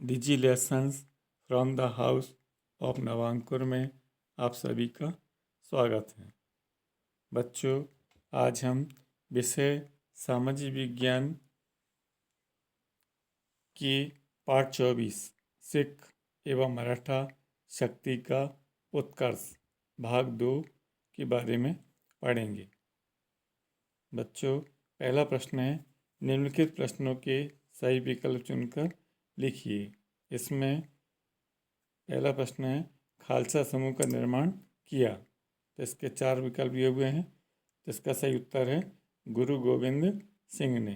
Digi lessons from the house of Navankur में आप सभी का स्वागत है। बच्चों, आज हम विषय सामाजिक विज्ञान की पाठ 24 सिख एवं मराठा शक्ति का उत्कर्ष भाग 2 के बारे में पढ़ेंगे। बच्चों, पहला प्रश्न है, निम्नलिखित प्रश्नों के सही विकल्प चुनकर लिखिए। इसमें पहला प्रश्न है, खालसा समूह का निर्माण किया। तो इसके 4 विकल्प दिए हुए हैं। तो इसका सही उत्तर है गुरु गोविंद सिंह ने।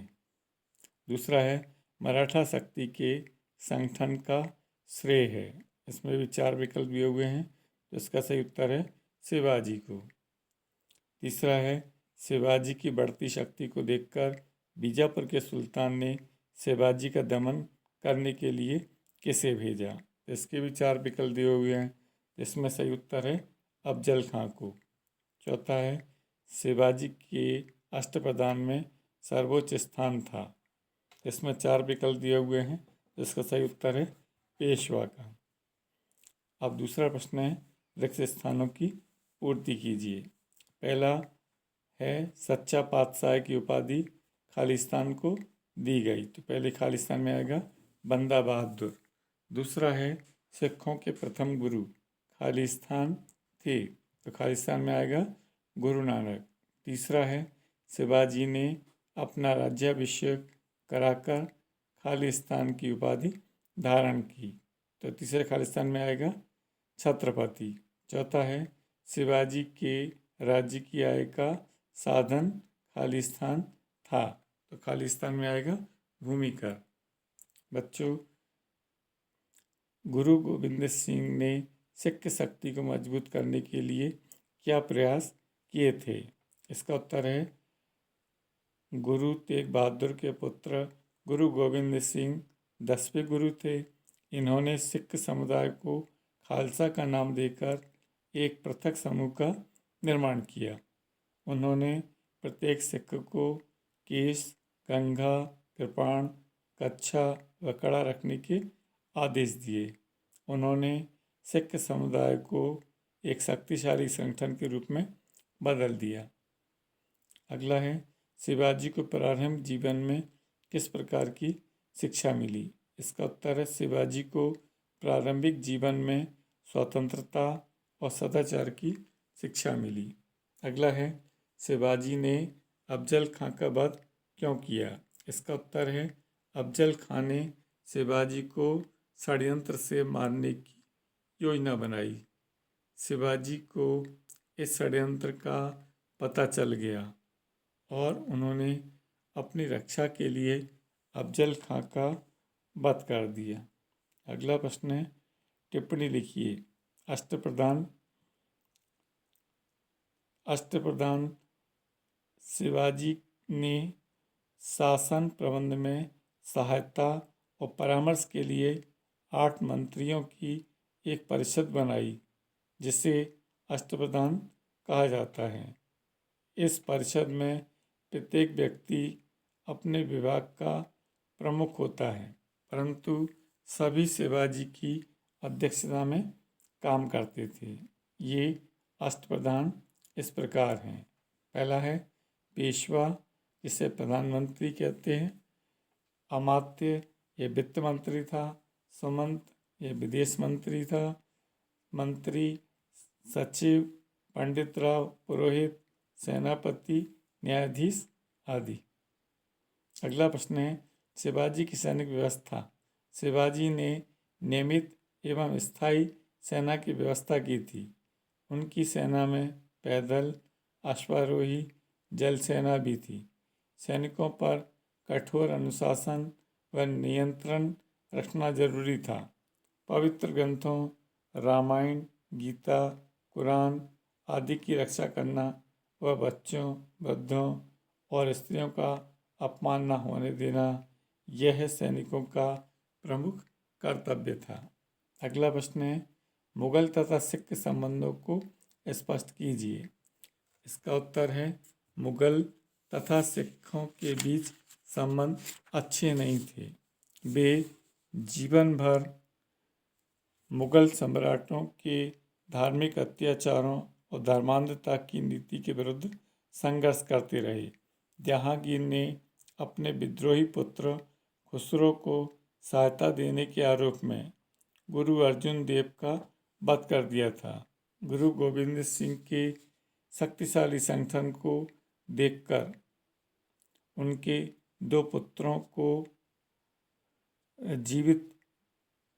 दूसरा है, मराठा शक्ति के संगठन का श्रेय है। इसमें भी 4 विकल्प दिए हुए हैं। तो इसका सही उत्तर है शिवाजी को। तीसरा है, शिवाजी की बढ़ती शक्ति को देखकर बीजापुर के सुल्तान ने शिवाजी का दमन करने के लिए किसे भेजा। इसके भी 4 विकल्प दिए हुए हैं। इसमें सही उत्तर है अफजल खां को। चौथा है, शिवाजी के अष्टप्रधान में सर्वोच्च स्थान था। इसमें 4 विकल्प दिए हुए हैं। इसका सही उत्तर है पेशवा का। अब दूसरा प्रश्न है, रिक्त स्थानों की पूर्ति कीजिए। पहला है, सच्चा पातशाह की उपाधि खालिस्तान को दी गई। तो पहले खालिस्तान में आएगा बंदा बहादुर। दूसरा है, सिखों के प्रथम गुरु खालिस्तान थे। तो खालिस्तान में आएगा गुरु नानक। तीसरा है, शिवाजी ने अपना राज्याभिषेक कराकर खालिस्तान की उपाधि धारण की। तो तीसरे खालिस्तान में आएगा छत्रपति। चौथा है, शिवाजी के राज्य की आय का साधन खालिस्तान था। तो खालिस्तान में आएगा भूमिकर। बच्चों, गुरु गोविंद सिंह ने सिख शक्ति को मजबूत करने के लिए क्या प्रयास किए थे। इसका उत्तर है गुरु तेग बहादुर के पुत्र गुरु गोविंद सिंह 10वें गुरु थे। इन्होंने सिख समुदाय को खालसा का नाम देकर एक पृथक समूह का निर्माण किया। उन्होंने प्रत्येक सिख को केश, कंघा, कृपाण, कच्छा व कड़ा रखने के आदेश दिए। उन्होंने सिख समुदाय को एक शक्तिशाली संगठन के रूप में बदल दिया। अगला है, शिवाजी को प्रारंभिक जीवन में किस प्रकार की शिक्षा मिली। इसका उत्तर है शिवाजी को प्रारंभिक जीवन में स्वतंत्रता और सदाचार की शिक्षा मिली। अगला है, शिवाजी ने अफजल खां का वध क्यों किया। इसका उत्तर है अफजल खां ने शिवाजी को षड्यंत्र से मारने की योजना बनाई। शिवाजी को इस षड्यंत्र का पता चल गया और उन्होंने अपनी रक्षा के लिए अफजल खां का वध कर दिया। अगला प्रश्न है, टिप्पणी लिखिए। अष्टप्रधान शिवाजी ने शासन प्रबंध में सहायता और परामर्श के लिए 8 मंत्रियों की एक परिषद बनाई, जिसे अष्टप्रधान कहा जाता है। इस परिषद में प्रत्येक व्यक्ति अपने विभाग का प्रमुख होता है, परंतु सभी शिवाजी की अध्यक्षता में काम करते थे। ये अष्टप्रधान इस प्रकार हैं। पहला है पेशवा, जिसे प्रधानमंत्री कहते हैं। अमात्य, ये वित्त मंत्री था। सुमंत, ये विदेश मंत्री था। मंत्री सचिव, पंडित राव पुरोहित, सेनापति, न्यायाधीश आदि। अगला प्रश्न है, शिवाजी की सैनिक व्यवस्था। शिवाजी ने नियमित एवं स्थायी सेना की व्यवस्था की थी। उनकी सेना में पैदल, अश्वारोही, जल सेना भी थी। सैनिकों पर कठोर अनुशासन व नियंत्रण रखना जरूरी था। पवित्र ग्रंथों रामायण, गीता, कुरान आदि की रक्षा करना व बच्चों, वृद्धों और स्त्रियों का अपमान न होने देना, यह सैनिकों का प्रमुख कर्तव्य था। अगला प्रश्न है, मुगल तथा सिख संबंधों को स्पष्ट कीजिए। इसका उत्तर है मुगल तथा सिखों के बीच संबंध अच्छे नहीं थे। वे जीवन भर मुगल सम्राटों के धार्मिक अत्याचारों और धर्मांधता की नीति के विरुद्ध संघर्ष करते रहे। जहांगीर ने अपने विद्रोही पुत्र खुसरो को सहायता देने के आरोप में गुरु अर्जुन देव का वध कर दिया था। गुरु गोविंद सिंह के शक्तिशाली संगठन को देखकर उनके 2 पुत्रों को जीवित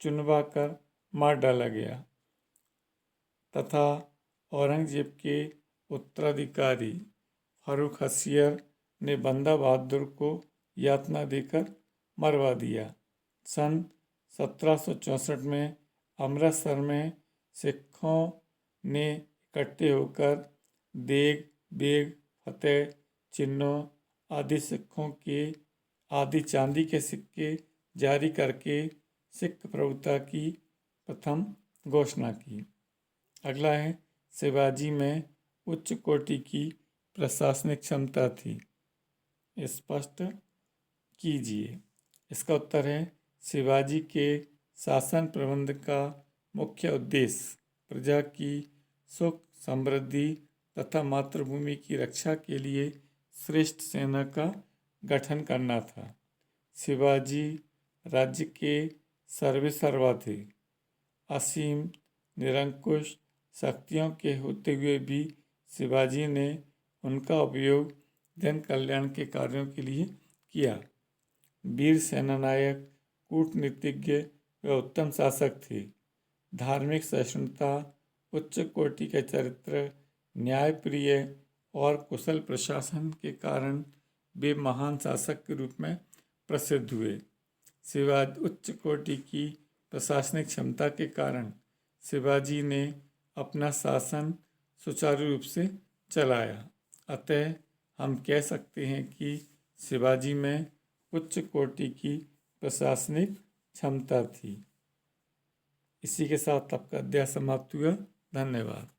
चुनवा कर मार डाला गया तथा औरंगजेब के उत्तराधिकारी फारूक हसियर ने बंदा बहादुर को यातना देकर मरवा दिया। सन 1764 में अमृतसर में सिखों ने इकट्ठे होकर देग, बेग, फतेह, चिन्नों आदि सिखों के आदि चांदी के सिक्के जारी करके सिख प्रभुता की प्रथम घोषणा की। अगला है, शिवाजी में उच्च कोटि की प्रशासनिक क्षमता थी, स्पष्ट कीजिए। इसका उत्तर है, शिवाजी के शासन प्रबंध का मुख्य उद्देश्य प्रजा की सुख समृद्धि तथा मातृभूमि की रक्षा के लिए श्रेष्ठ सेना का गठन करना था। शिवाजी राज्य के सर्वेसर्वा थे। असीम निरंकुश शक्तियों के होते हुए भी शिवाजी ने उनका उपयोग जन कल्याण के कार्यों के लिए किया। वीर सेनानायक, कूटनीतिज्ञ व उत्तम शासक थे। धार्मिक सहिष्णुता, उच्च कोटि के चरित्र, न्यायप्रिय और कुशल प्रशासन के कारण वे महान शासक के रूप में प्रसिद्ध हुए। शिवाजी उच्च कोटि की प्रशासनिक क्षमता के कारण शिवाजी ने अपना शासन सुचारू रूप से चलाया। अतः हम कह सकते हैं कि शिवाजी में उच्च कोटि की प्रशासनिक क्षमता थी। इसी के साथ आपका अध्याय समाप्त हुआ। धन्यवाद।